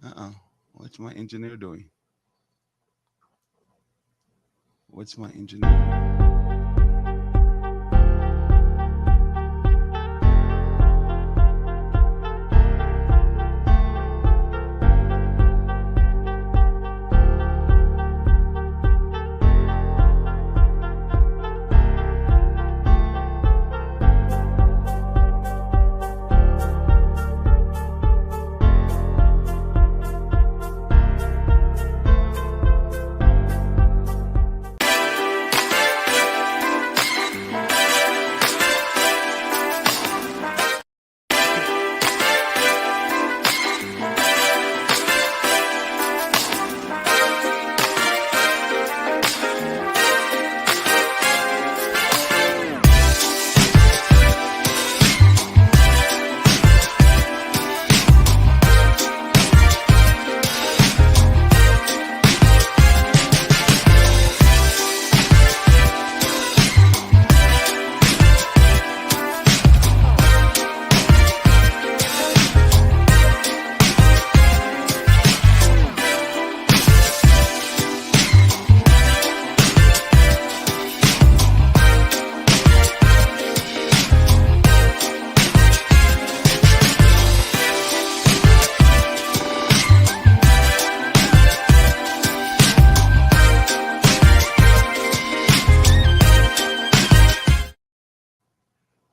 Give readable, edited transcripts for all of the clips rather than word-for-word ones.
Uh-oh. What's my engineer doing? What's my engineer?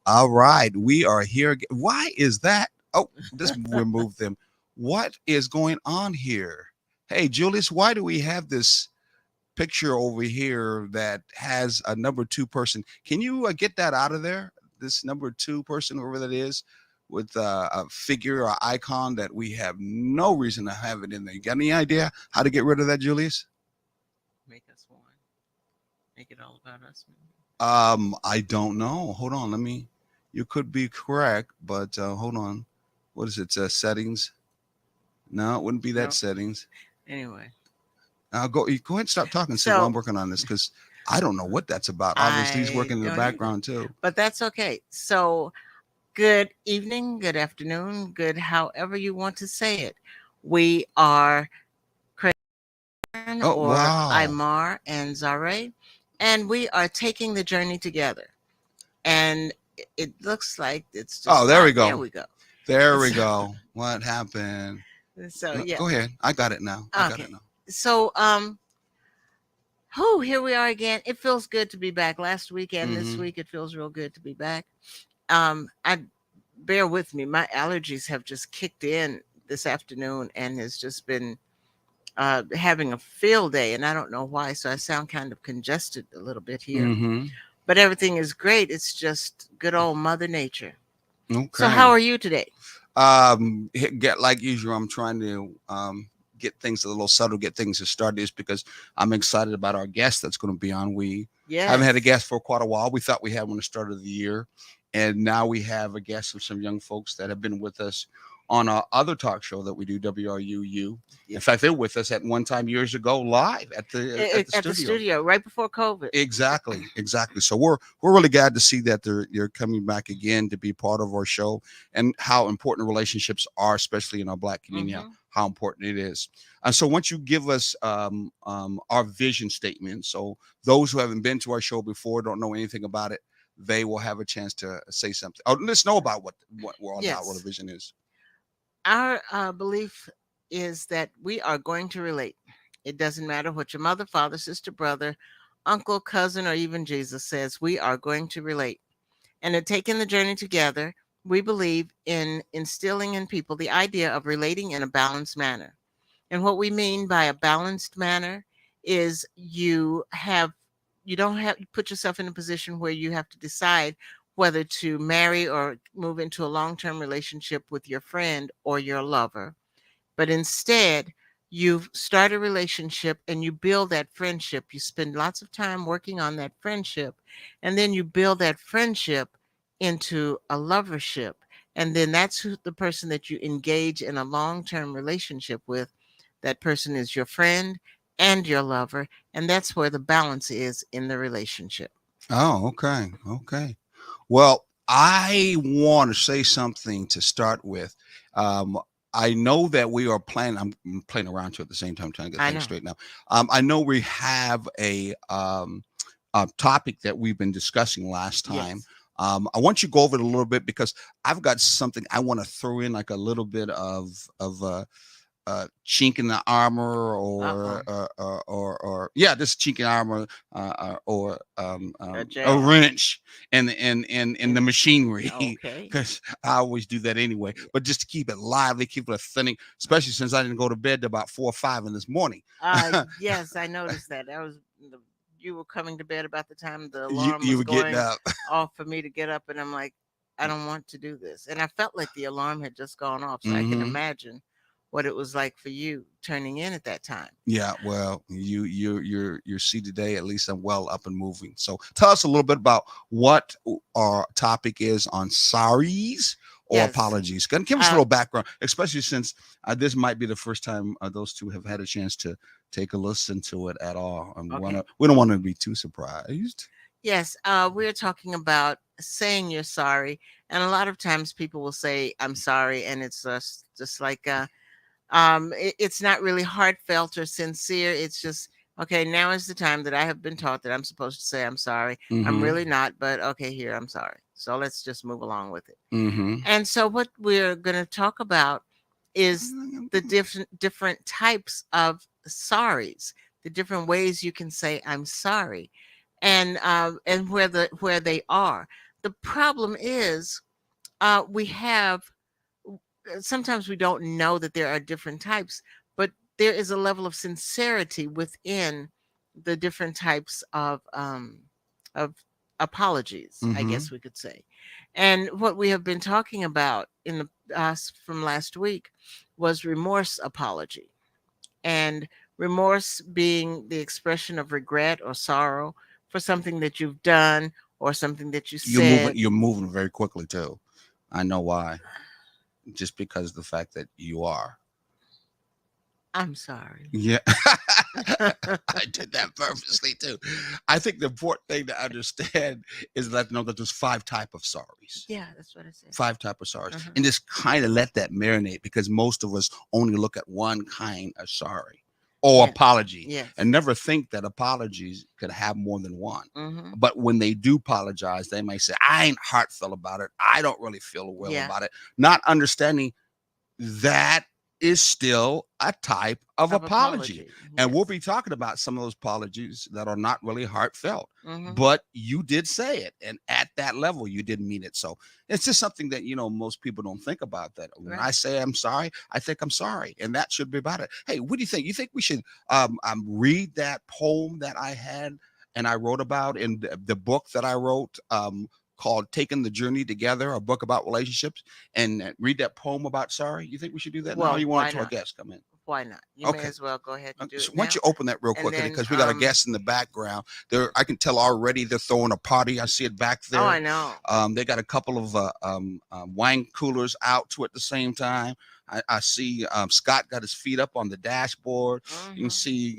All right, we are here again. Why is that? Oh, just remove them. What is going on here? Hey, Julius, why do we have this picture over here that has a number two person? Can you get that out of there? This number two person, whoever that is, with a figure or icon that we have no reason to have it in there. You got any idea how to get rid of that, Julius? Make us one. Make it all about us. I don't know. Hold on, let me. You could be correct, but hold on. What is it? Settings? No, it wouldn't be that Nope. settings. Anyway, Go ahead and stop talking, Sid, So- while I'm working on this because I don't know what that's about. Obviously, he's I working in the don't background too. but that's okay. So, good evening, good afternoon, good however you want to say it. We are Oh, or wow. Aymar and Zare, and we are taking the journey together. And it looks like it's just Oh, there we not- go. There we go. There we So- go. What happened? So No, yeah. Go ahead. I got it now. I got Okay. it now. So here we are again. It feels good to be back. Last week and this Mhm. week it feels real good to be back. I bear with me. My allergies have just kicked in this afternoon and has just been having a field day, and I don't know why. So I sound kind of congested a little bit here, Mm-hmm. but everything is great. It's just good old Mother Nature. Okay. So how are you today? Get like usual. I'm trying to get things a little subtle, get things started, is because I'm excited about our guest that's going to be on. We Yeah. haven't had a guest for quite a while. We thought we had one at the start of the year, and now we have a guest of some young folks that have been with us on our other talk show that we do, WRUU. In fact, they were with us at one time years ago live at the At the studio right before COVID. Exactly, exactly. So we're really glad to see that you're coming back again to be part of our show, and how important relationships are, especially in our Black community. Mhm. How important it is. And so, once you give us our vision statement, so those who haven't been to our show before, don't know anything about it, they will have a chance to say something. Oh, let's know about what we're all about, what Yes. a vision is. Our belief is that we are going to relate. It doesn't matter what your mother, father, sister, brother, uncle, cousin, or even Jesus says, we are going to relate. And in taking the journey together, we believe in instilling in people the idea of relating in a balanced manner. And what we mean by a balanced manner is you don't have you put yourself in a position where you have to decide whether to marry or move into a long-term relationship with your friend or your lover. But instead, you start a relationship and you build that friendship. You spend lots of time working on that friendship, and then you build that friendship into a lovership. And then that's the person that you engage in a long term relationship with. That person is your friend and your lover. And that's where the balance is in the relationship. Oh, okay, okay. Well, I want to say something to start with. Um, I know that we are planning. I'm playing around too at the same time, trying to get I things know. straight now. I know we have a topic that we've been discussing last time. Yes. I want you to go over it a little bit because I've got something I want to throw in, like a little bit of chink in the armor, Uh-oh. or yeah, this chink in armor, or A a jab. wrench in the And machinery, okay. because I always do that anyway. Yeah. But just to keep it lively, keep it thinning, especially since I didn't go to bed till about 4 or 5 in this morning. Yes, I noticed that. That was you were coming to bed about the time the you alarm you was were getting going up. off for me to get up, and I'm like, I don't want to do this. And I felt like the alarm had just gone off, so I can Hmm. imagine what it was like for you turning in at that time. Yeah, well, you're see today. At least I'm well up and moving. So tell us a little bit about what our topic is on sorries or Yes. apologies. Give us a Uh, little background, especially since this might be the first time those two have had a chance to take a listen to it at all. And okay. we don't want to be too surprised. Yes, we're talking about saying you're sorry, and a lot of times people will say I'm sorry, and it's just like it's not really heartfelt or sincere. It's just okay. Now is the time that I have been taught that I'm supposed to say I'm sorry. I'm Mm-hmm. really not, but okay, here I'm sorry. So let's just move along with it. Mm-hmm. And so what we're going to talk about is the different types of sorries, the different ways you can say I'm sorry, and where they are. The problem is we have sometimes we don't know that there are different types, but there is a level of sincerity within the different types of apologies, I Mm-hmm. guess we could say. And what we have been talking about in the from last week was remorse apology, and remorse being the expression of regret or sorrow for something that you've done or something that you said. You're moving very quickly too. I know why. Just because of the fact that you are. I'm sorry. Yeah. I did that purposely too. I think the important thing to understand is let them know that there's five type of sorries. Yeah, that's what I said. Five type of sorries. Uh-huh. And just kind of let that marinate, because most of us only look at one kind of sorry or Yes. apology Yes. and never think that apologies could have more than one. Mm-hmm. But when they do apologize, they may say, I ain't heartfelt about it. I don't really feel well Yeah. about it. Not understanding that is still a type of Of apology. apology. And we'll Yes. be talking about some of those apologies that are not really heartfelt, Mm-hmm. but you did say it. And at that level, you didn't mean it. So it's just something that, most people don't think about, that when I Right. say I'm sorry, I think I'm sorry. And that should be about it. Hey, what do you think? You think we should read that poem that I had and I wrote about in the book that I wrote, called Taking the Journey Together, a book about relationships, and read that poem about sorry? You think we should do that now? Or Well, you want why it to our not? guests come in? Why not? You may Okay. as well go ahead and do So it why don't now. you open that real And quickly, then, because we got a guest in the background. There, I can tell already they're throwing a party. I see it back oh, I there. know. They got a couple of wine coolers out too at the same time. I see Scott got his feet up on the dashboard. You can Mm-hmm. see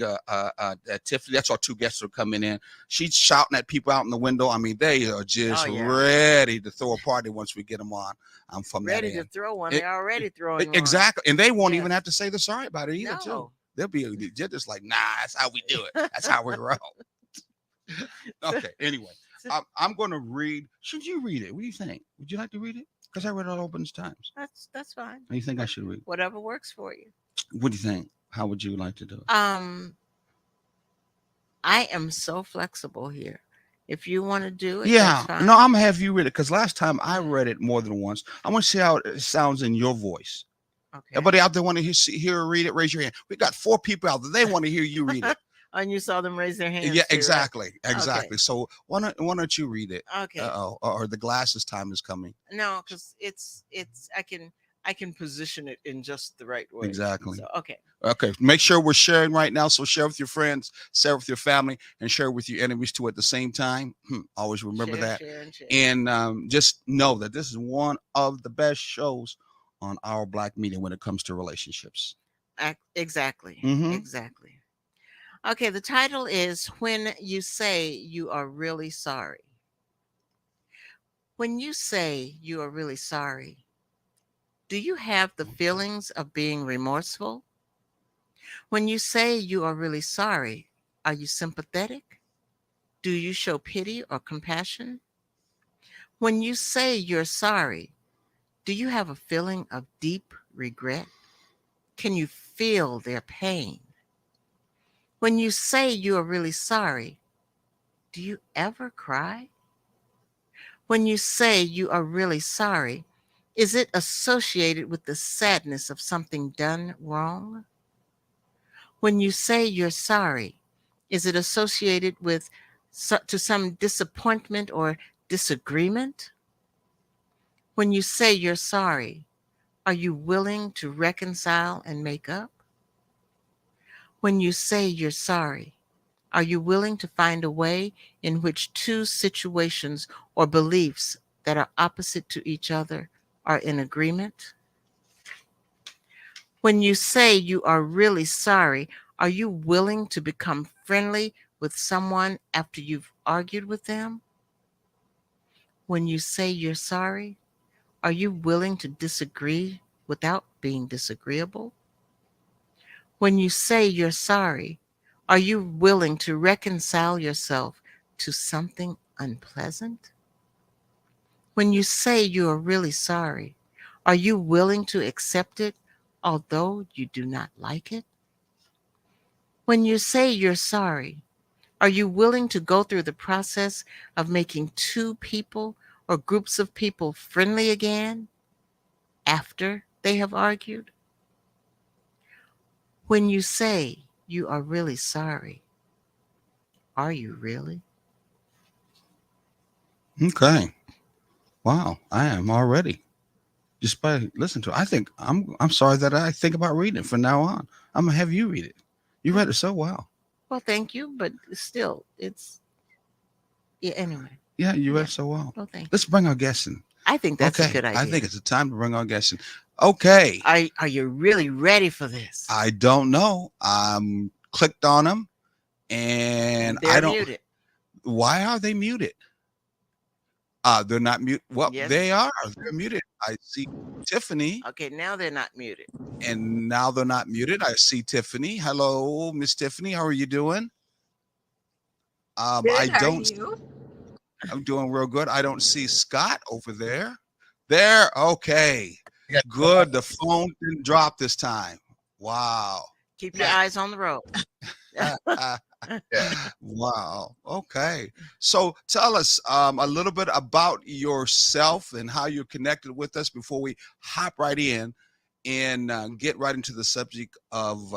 Tiffany. That's our two guests who are coming in. She's shouting at people out in the window. I mean, they are Oh just yeah. ready to throw a party once we get them on. From that Ready to end. throw one. It, They're already throwing one. exactly, and they won't even Yes. have to say they're sorry about it either, too. No. They're just like, nah, that's how we do it. That's how we roll. So, Okay. Anyway, so I'm going to read. Should you read it? What do you think? Would you like to read it? Because I read it all opens times. that's fine. What do you think I should read? Whatever works for you. What do you think? How would you like to do it? I am so flexible here. If you want to do it, that's Yeah. fine. No, I'm going to have you read it, because last time I read it more than once. I want to see how it sounds in your voice. Okay. Everybody out there want to hear read it? Raise your hand. We got 4 people out there. They want to hear you read it. And you saw them raise their hands. Yeah, too, exactly, right? exactly. Okay. So why don't you read it? Okay. Or the glasses time is coming. No, because it's I can position it in just the right way. Exactly. So okay. Okay. Make sure we're sharing right now. So share with your friends, share with your family, and share with your enemies too at the same time. Always remember Share, that. share, and share. And just know that this is one of the best shows on our Black media when it comes to relationships. Exactly. Mm-hmm. Exactly. Okay, the title is When You Say You Are Really Sorry. When you say you are really sorry, Do you have the feelings of being remorseful? When you say you are really sorry, are you sympathetic? Do you show pity or compassion? When you say you're sorry, do you have a feeling of deep regret? Can you feel their pain? When you say you are really sorry, do you ever cry? When you say you are really sorry, is it associated with the sadness of something done wrong? When you say you're sorry, is it associated with to some disappointment or disagreement? When you say you're sorry, are you willing to reconcile and make up? When you say you're sorry, are you willing to find a way in which two situations or beliefs that are opposite to each other are in agreement? When you say you are really sorry, are you willing to become friendly with someone after you've argued with them? When you say you're sorry, are you willing to disagree without being disagreeable? When you say you're sorry, are you willing to reconcile yourself to something unpleasant? When you say you are really sorry, are you willing to accept it although you do not like it? When you say you're sorry, are you willing to go through the process of making two people or groups of people friendly again after they have argued? When you say you are really sorry, are you really? Okay. Wow. I am already. Just by listening to it. I think I'm sorry that I think about reading it from now on. I'm gonna have you read it. You read it so well. Well, thank you, but still, yeah, anyway. Yeah, you read Yeah. it so well. Well, thank you. Let's bring our guests in. I think that's a Okay. good idea. I think it's the time to bring our guests in. Okay. Are you really ready for this? I don't know. I'm clicked on them and They're I don't. muted. Why are they muted? They're not mute. Well, Yes. they are. They're muted. I see Tiffany, Okay, now they're not muted. and now they're not muted. I see Tiffany. Hello, Miss Tiffany. How are you doing? Good, I how are don't. you? I'm doing real good. I don't see Scott over there. There. Okay. Yeah. Good. The phone didn't drop this time. Wow. Keep your eyes on the road. Wow. Okay. So tell us a little bit about yourself and how you're connected with us before we hop right in and get right into the subject of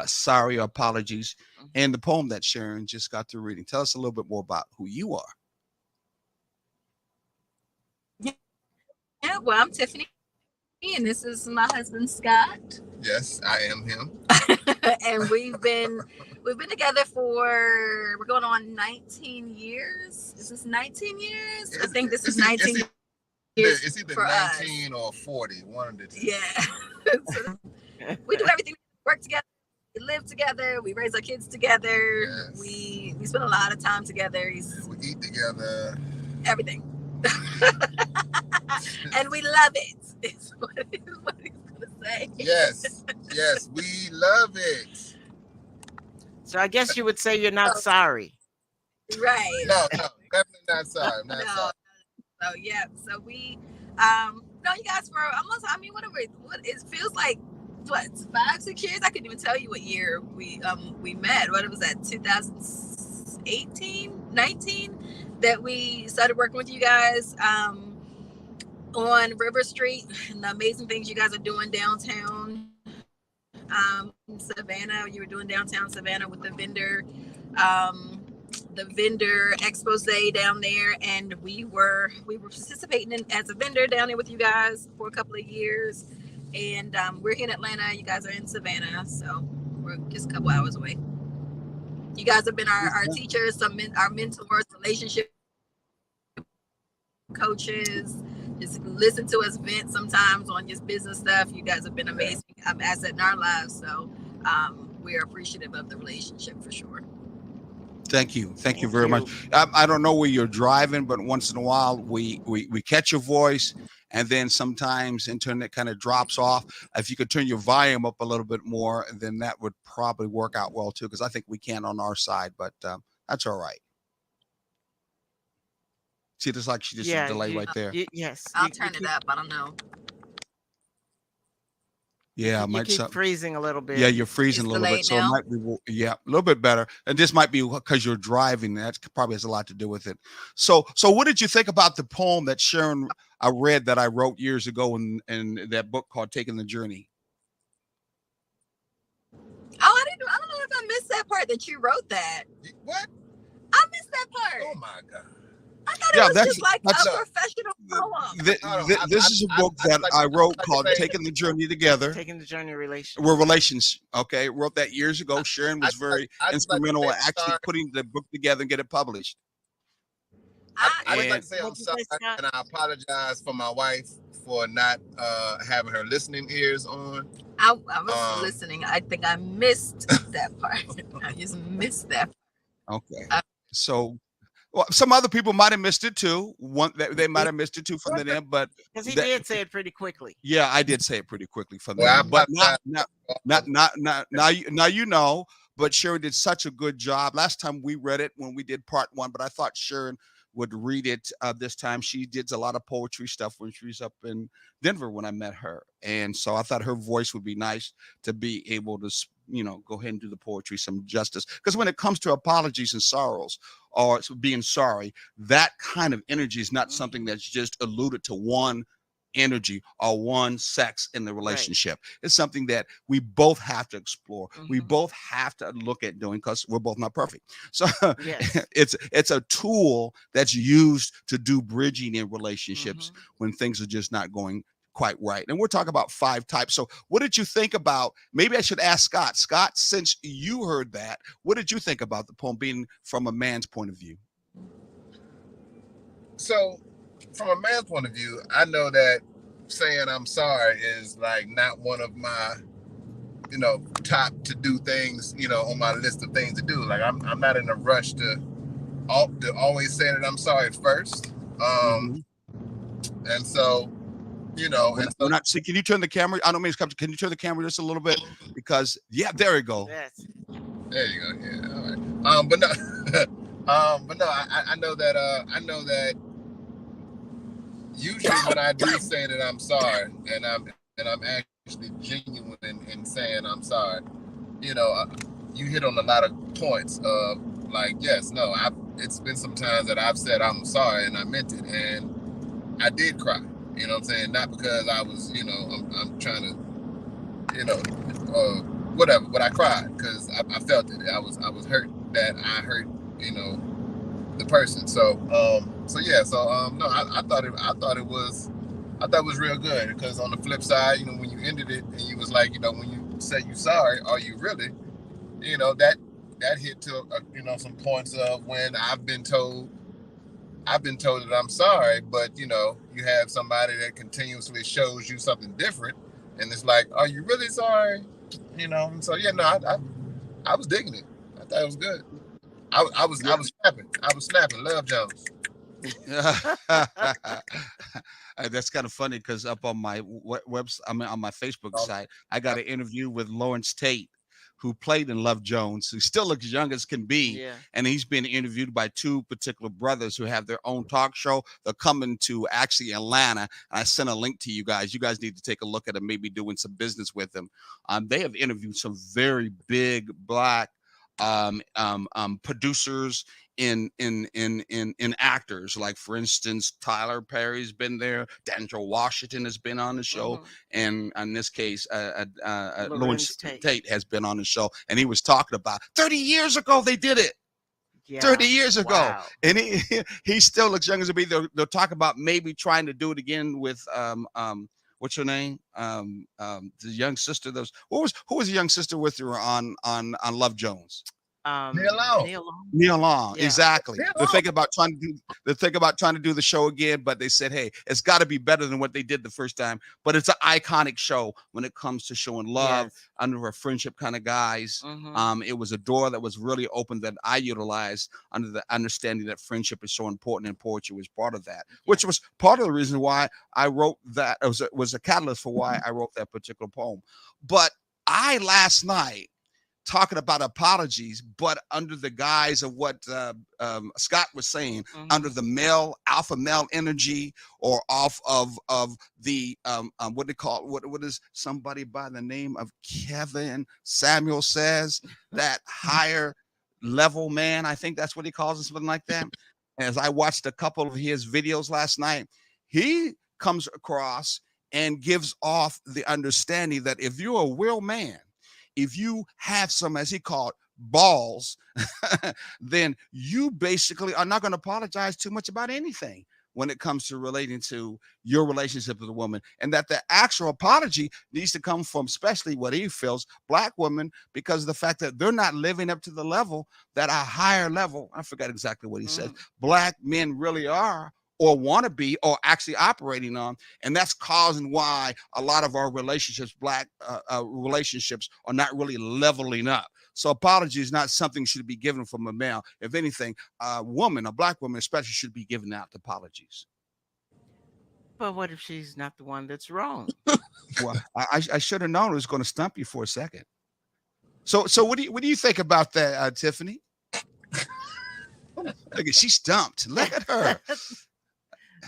sorry or apologies and the poem that Sharon just got through reading. Tell us a little bit more about who you are. Yeah, well, I'm Tiffany, and this is my husband Scott, Yes, I am him. and we've been together for we're going on 19 years. Is this 19 years? I think this is 19 years. It's either for 19 or 40. One of the two. Yeah. So we do everything. We work together. We live together. We raise our kids together. Yes. We spend a lot of time together. We eat together. Everything. And we love it. Is what he's gonna say. Yes, yes, we love it. So I guess you would say you're not sorry. Right. No, definitely not sorry. I'm not sorry. So yeah. So we know you guys for almost. I mean, what it feels like. What 5-6 years? I couldn't even tell you what year we met. What it was at 2018, 19 that we started working with you guys on River Street and the amazing things you guys are doing downtown Savannah. You were doing downtown Savannah with the vendor expose down there, and we were participating as a vendor down there with you guys for a couple of years. And we're here in Atlanta. You guys are in Savannah, so we're just a couple hours away. You guys have been our teachers, our mentors, relationship coaches. Just listen to us vent sometimes on just business stuff. You guys have been amazing asset in our lives, so we're appreciative of the relationship for sure. Thank you. Thank you Thank very you. much. I don't know where you're driving, but once in a while we catch your voice, and then sometimes internet kind of drops off. If you could turn your volume up a little bit more, then that would probably work out well too, because I think we can on our side, but that's all right. See, there's like just a Yeah, delay right there. yes. I'll You turn it keep, up. I don't know. Yeah, you might keep some. freezing a little bit. Yeah, you're freezing It's a little bit, delayed so it now. might be yeah, a little bit better. And this might be because you're driving. That probably has a lot to do with it. So what did you think about the poem that Sharon I read that I wrote years ago in that book called Taking the Journey? Oh, I don't know if I missed that part that you wrote that. What? I missed that part. Oh my God. I thought Yeah, it was just like that's a No. professional poem. this is a book that like- I wrote like called say- Taking the Journey Together. Taking the journey relation. We're relations. Okay, wrote that years ago. Sharon was very I just like to instrumental say in I'm actually sorry. putting the book together and get it published. I just like And- to say I'm What'd you sorry, say, Scott? and I apologize for my wife for not having her listening ears on. I was listening. I think I missed that part. I just missed that. Okay. Uh, So, well, some other people might have missed it too. They might have missed it too from the end, but Because he that- did say it pretty quickly. yeah, I did say it pretty quickly from the Well, I end. But apologize. now you know. But Sharon did such a good job. Last time we read it when we did part one, but I thought Sharon would read it this time. She did a lot of poetry stuff when she was up in Denver when I met her, and so I thought her voice would be nice to be able to, go ahead and do the poetry some justice. Because when it comes to apologies and sorrows or being sorry, that kind of energy is not something that's just alluded to one energy or one sex in the relationship. It's something that we both have to explore. We Mhm. both have to look at doing, because we're both not perfect. So Yes. it's a tool that's used to do bridging in relationships Mhm. when things are just not going quite right. And we're talking about 5 types. So what did you think about, maybe I should ask Scott. Scott, since you heard that, what did you think about the poem being from a man's point of view? So, from a man's point of view, I know that saying I'm sorry is like not one of my, top to do things, on my list of things to do. Like I'm not in a rush to always say that I'm sorry first. Mhm. And so, We're not. See, can you turn the camera? I don't mean to come. Can you turn the camera just a little bit? Because there we go. Yes. there you go. Yeah, all right. But no, but no, I know that usually when I do say that I'm sorry, and I'm actually genuine in saying I'm sorry, you hit on a lot of points of like, yes, no, it's been some times that I've said I'm sorry and I meant it, and I did cry. You know what I'm saying? Not because I was, I'm trying to, whatever, but I cried because I felt it. I was hurt that I hurt, the person. So yeah. No, I thought it was real good, because on the flip side, when you ended it and you was like, when you say you sorry, are you really? That hit to some points of when I've been told that I'm sorry, but you have somebody that continuously shows you something different, and it's like, are you really sorry? And so yeah, no, I was digging it. I thought it was good. I was snapping. Love Jones. That's kind of funny, because up on my website, on my Facebook site, I got an interview with Lawrence Tate, who played in Love Jones, who still looks young as can be. Yeah. And he's been interviewed by 2 particular brothers who have their own talk show. They're coming to actually Atlanta. I sent a link to you guys. You guys need to take a look at them, maybe doing some business with them. They have interviewed some very big Black producers in actors, like for instance Tyler Perry's been there, Denzel Washington has been on the show, Mhm. and in this case Lawrence Lawrence Tate has been on the show, and he was talking about 30 years ago they did it. Yeah. 30 years ago. Wow. And he still looks young as a bee. They'll talk about maybe trying to do it again with what's her name, the young sister. Who was the young sister with her on Love Jones? Neil Long. Neil Long. Neil Long, Yeah. exactly. Neil They're Long. thinking about trying to do the show again, but they said, hey, it's got to be better than what they did the first time. But it's an iconic show when it comes to showing love Yes. under a friendship kind of guise. Mhm. It was a door that was really open that I utilized under the understanding that friendship is so important, and poetry was part of that, which was part of the reason why I wrote that. It was a catalyst for why I wrote that particular poem. But I last night talking about apologies, but under the guise of what Scott was saying, under the male alpha male energy, or off of the what they call what is somebody by the name of Kevin Samuel says, that higher level man. I think that's what he calls it, something like that. As I watched a couple of his videos last night, he comes across and gives off the understanding that if you're a real man, if you have some, as he called, balls, then you basically are not going to apologize too much about anything when it comes to relating to your relationship with a woman, and that the actual apology needs to come from, especially what he feels, Black women, because of the fact that they're not living up to the level that a higher level, I forgot exactly what he said, Black men really are, or want to be, or actually operating on. And that's causing why a lot of our relationships, Black relationships, are not really leveling up. So apology is not something should be given from a male. If anything, a woman, a Black woman especially, should be giving out apologies. But what if she's not the one that's wrong? Well, I should have known it was going to stump you for a second. So what do you think about that, Tiffany? Look at, she's stumped. Look at her.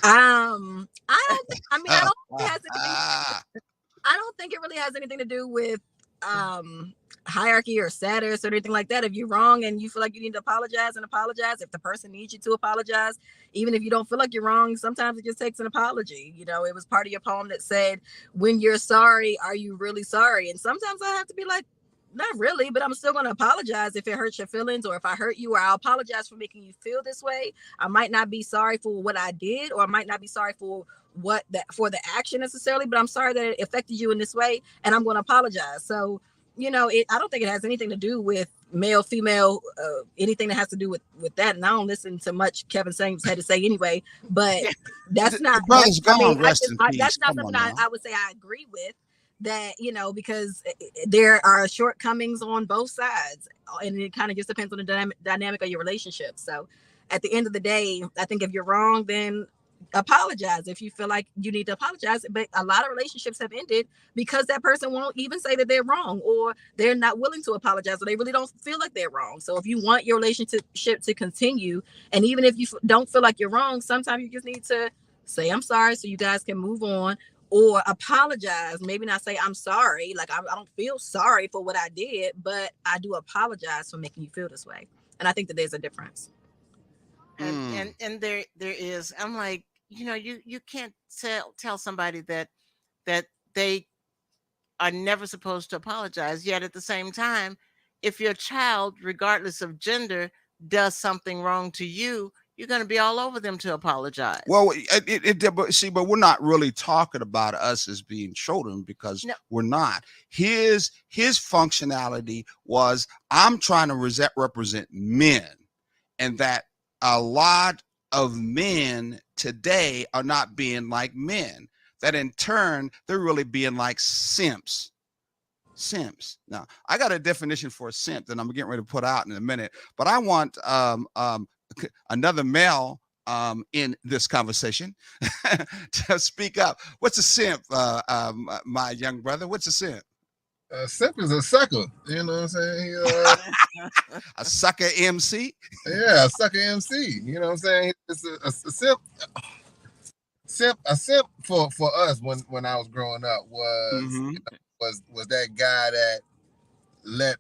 I don't think, I mean, I don't think it has anything, I don't think it really has anything to do with hierarchy or status or anything like that. If you're wrong and you feel like you need to apologize, and apologize. If the person needs you to apologize, even if you don't feel like you're wrong, sometimes it just takes an apology. You know, it was part of your poem that said, when you're sorry, are you really sorry? And sometimes I have to be like, not really, but I'm still going to apologize if it hurts your feelings, or if I hurt you, or I'll apologize for making you feel this way. I might not be sorry for what I did, or I might not be sorry for the action necessarily, but I'm sorry that it affected you in this way, and I'm going to apologize. So, you know, I don't think it has anything to do with male, female, anything that has to do with that. And I don't listen to much Kevin Samuels had to say anyway, but that's not, brother's gone, rest in peace. that's not Come something on now. I would say I agree with. That, you know, because there are shortcomings on both sides, and it kind of just depends on the dynamic of your relationship. So at the end of the day, I think if you're wrong, then apologize if you feel like you need to apologize. But a lot of relationships have ended because that person won't even say that they're wrong, or they're not willing to apologize, or they really don't feel like they're wrong. So if you want your relationship to continue, and even if you don't feel like you're wrong, sometimes you just need to say, I'm sorry, so you guys can move on. Or apologize, maybe not say I'm sorry, like I don't feel sorry for what I did, but I do apologize for making you feel this way. And I think that there's a difference. And there is. I'm like, you know, you can't tell somebody that they are never supposed to apologize. Yet at the same time, if your child, regardless of gender, does something wrong to you, you're going to be all over them to apologize. Well, but we're not really talking about us as being children, because we're not. His functionality was, I'm trying to represent men, and that a lot of men today are not being like men. That in turn, they're really being like simps. Simps. Now, I got a definition for a simp that I'm getting ready to put out in a minute, but I want another male in this conversation to speak up. What's a simp, my young brother? What's a simp? A simp is a sucker. You know what I'm saying? A sucker MC? Yeah, a sucker MC. You know what I'm saying? It's a simp. A simp for us when I was growing up was was that guy that let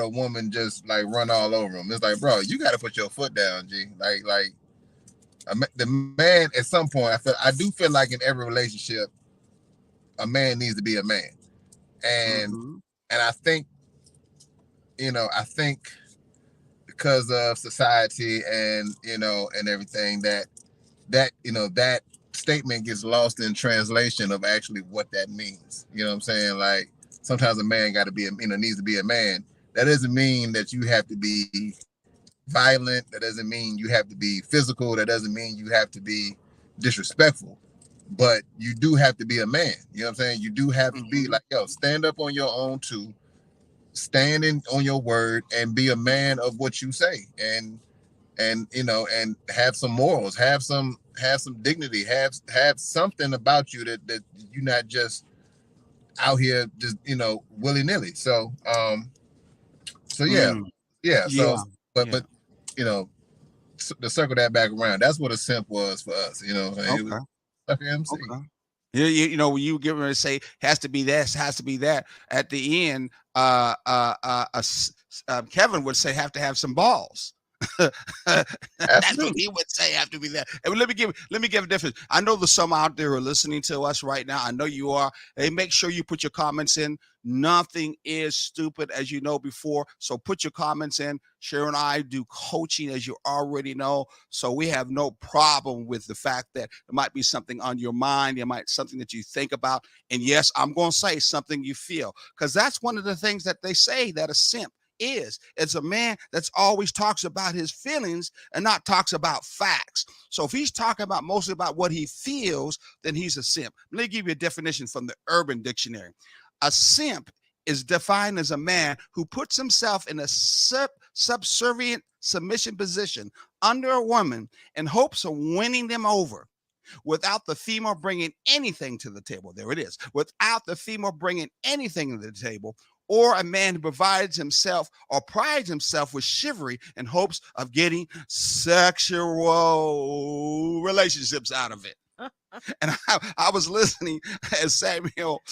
a woman just like run all over him. It's like, bro, you got to put your foot down, G. Like the man at some point, I do feel like in every relationship, a man needs to be a man, and I think because of society and and everything that statement gets lost in translation of actually what that means. You know what I'm saying? Like, sometimes a man got to be needs to be a man, that doesn't mean that you have to be violent. That doesn't mean you have to be physical. That doesn't mean you have to be disrespectful. But you do have to be a man. You know what I'm saying? You do have to be like, yo, stand up on your own too. Stand on your word and be a man of what you say. And you know, and have some morals, have some dignity, have something about you that you're not just out here just, you know, willy-nilly. So yeah. So but you know, to circle that back around, that's what a simp was for us, you know. It was MC. Okay. You know, when you get ready to say has to be this, has to be that, at the end, Kevin would say have to have some balls. That's what he would say have to be that. And let me give a difference. I know there's some out there who are listening to us right now. I know you are. Hey, make sure you put your comments in. Nothing is stupid, as you know before. So put your comments in. Cheryl and I do coaching, as you already know. So we have no problem with the fact that there might be something on your mind. There might be something that you think about. And yes, I'm going to say something you feel, because that's one of the things that they say that a simp is. It's a man that's always talks about his feelings and not talks about facts. So if he's talking about mostly about what he feels, then he's a simp. Let me give you a definition from the Urban Dictionary. A simp is defined as a man who puts himself in a subservient submission position under a woman in hopes of winning them over, without the female bringing anything to the table. There it is. Without the female bringing anything to the table. Or a man who provides himself or prides himself with chivalry in hopes of getting sexual relationships out of it. And I was listening as Samuel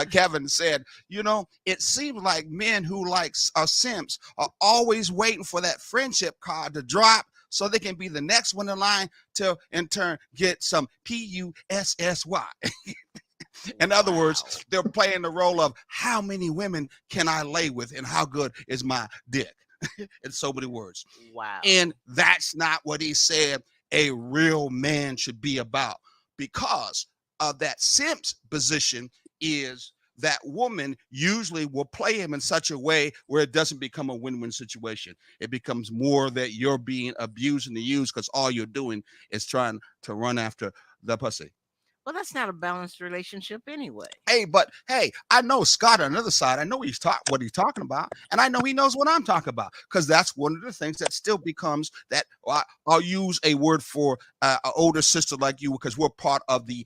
Kevin said, you know, it seems like men who like simps are always waiting for that friendship card to drop so they can be the next one in line to, in turn, get some PUSSY. In other words, they're playing the role of how many women can I lay with and how good is my dick? In so many words. Wow. And that's not what he said a real man should be about, because of that simp's position is that woman usually will play him in such a way where it doesn't become a win-win situation. It becomes more that you're being abused and used because all you're doing is trying to run after the pussy. Well, that's not a balanced relationship anyway. Hey, but hey, I know Scott on the other side. I know what he's talking about, and I know he knows what I'm talking about, because that's one of the things that still becomes that. I'll use a word for an older sister like you, because we're part of the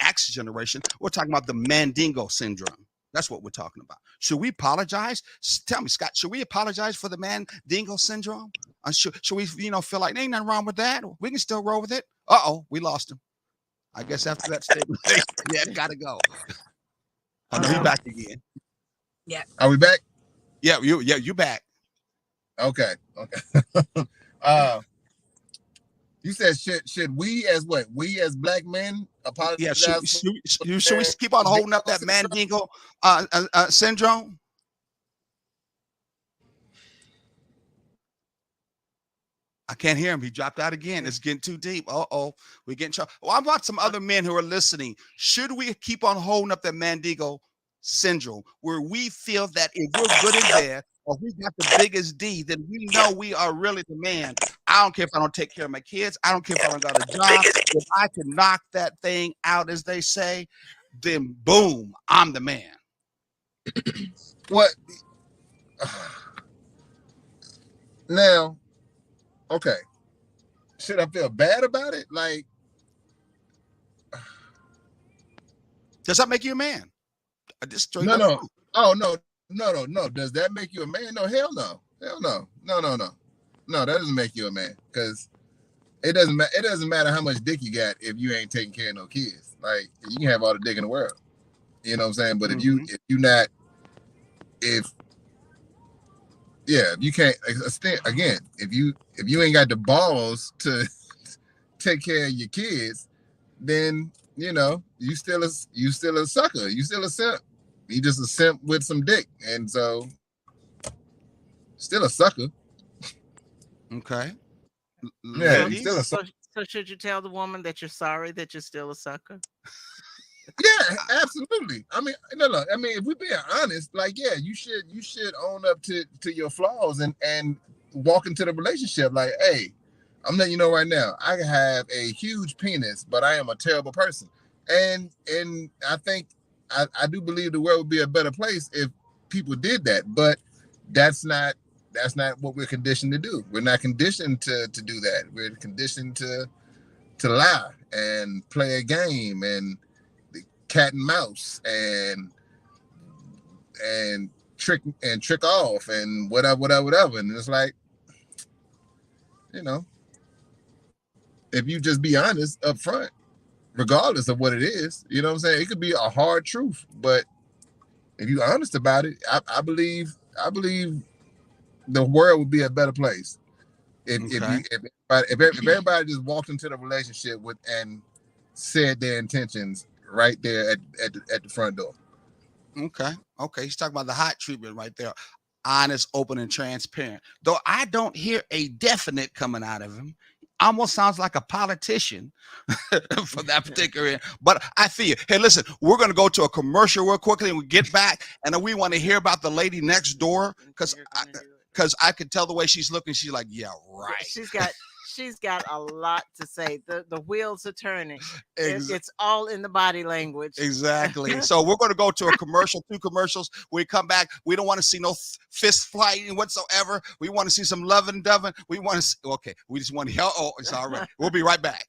X generation. We're talking about the Mandingo syndrome. That's what we're talking about. Should we apologize? Tell me, Scott, should we apologize for the Mandingo syndrome? Should we, feel like there ain't nothing wrong with that? We can still roll with it. We lost him. I guess after that statement, yeah, gotta go. Oh no, he's back again. Yeah. Are we back? Yeah, you back. Okay. You said should we as what? We as black men apologize? Yeah, should we keep on holding up that Mandingo syndrome? I can't hear him. He dropped out again. It's getting too deep. We're getting trouble. Well, I'm about some other men who are listening. Should we keep on holding up that Mandingo syndrome, where we feel that if we're good in there, or we got the biggest D, then we know we are really the man. I don't care if I don't take care of my kids. I don't care if I don't got a job. If I can knock that thing out, as they say, then boom, I'm the man. What? Now, okay. Should I feel bad about it? Like, does that make you a man? No. Oh, no. Does that make you a man? No, hell no. No, that doesn't make you a man, because it doesn't matter how much dick you got if you ain't taking care of no kids. Like, you can have all the dick in the world. You know what I'm saying? But if you can't, again, if you ain't got the balls to take care of your kids, then you still a sucker. You still a simp. You just a simp with some dick, and so still a sucker. Okay. Yeah, you still a sucker. So should you tell the woman that you're sorry that you're still a sucker? Yeah, absolutely. I mean, no, look. I mean, if we're being honest, like, yeah, you should own up to your flaws and walk into the relationship like, hey, I'm letting you know right now, I have a huge penis, but I am a terrible person. And I think I do believe the world would be a better place if people did that. But that's not what we're conditioned to do. We're not conditioned to do that. We're conditioned to lie and play a game and cat and mouse and trick off and whatever. And it's like, you know, if you just be honest up front, regardless of what it is, you know what I'm saying? It could be a hard truth, but if you're honest about it, I believe the world would be a better place if everybody just walked into the relationship with and said their intentions right there at the front door. Okay. He's talking about the hot treatment right there. Honest, open, and transparent. Though I don't hear a definite coming out of him. Almost sounds like a politician for that particular end. But I feel you. Hey, listen, we're going to go to a commercial real quickly and we get back. And then we want to hear about the lady next door because I could tell the way she's looking. She's like, yeah, right. She's got a lot to say. The wheels are turning. It's all in the body language. Exactly. So we're going to go to a commercial, 2 commercials. When we come back, we don't want to see no fist fighting whatsoever. We want to see some love and doving. We want to see, okay, we just want to hear, oh, it's all right. We'll be right back.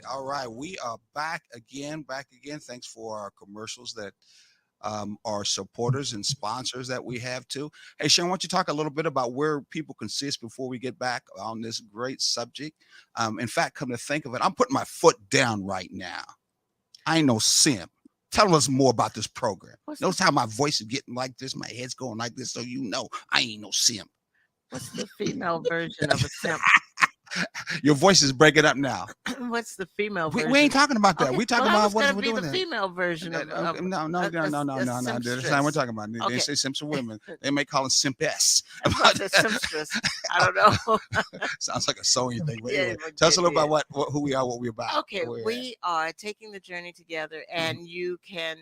All right. We are back again. Thanks for our commercials that are supporters and sponsors that we have too. Hey, Sharon, why don't you talk a little bit about where people consist before we get back on this great subject? In fact, come to think of it, I'm putting my foot down right now. I ain't no simp. Tell us more about this program. Notice how my voice is getting like this, my head's going like this, so you know I ain't no simp. What's the female version of a simp? Your voice is breaking up now. What's the female version? We ain't talking about that. Okay, We talking about what we're doing. The female version of no. That's not what we're talking about. Okay. They say simps are women. They may call it simpess. Simpstress. I don't know. Sounds like a sewing thing. Yeah, anyway, tell us a little about who we are, what we're about. Okay, we are taking the journey together, and you can,